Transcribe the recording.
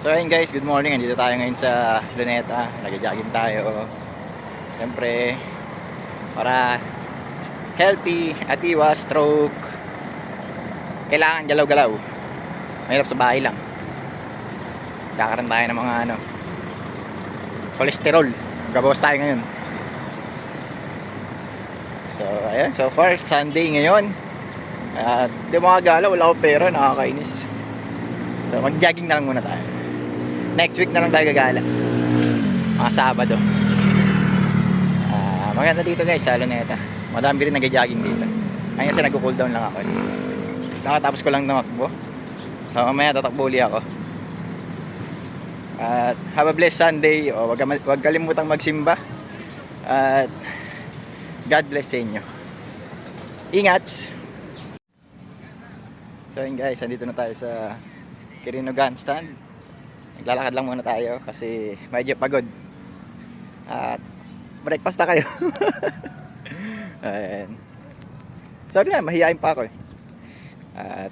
So ayun guys, good morning. Andito tayo ngayon sa Luneta. Nag-jogging tayo. Siyempre, para healthy at iwas stroke. Kailangan galaw-galaw. Mahirap sa bahay lang. Kakaroon tayo ng mga cholesterol. Gabawas tayo ngayon. So ayun, so far Sunday ngayon. At di mga galaw, wala akong pera, nakakainis. So mag-jogging na lang muna tayo. Next week na lang tayo gagala. Mga Sabado. Maganda dito guys sa Luneta. Madami rin nag-jogging dito. Ngayon kasi nag-cool down lang ako. Nakatapos ko lang tumakbo. So mamaya tatakbo uli ako. At have a blessed Sunday. Wag kalimutang magsimba. At God bless sa inyo. Ingat! So yun guys, andito na tayo sa Quirino Gun Stand. Naglalakad lang muna tayo kasi medyo pagod. At breakfast na kayo. Ayan. Sorry na, mahihain pa ako eh. At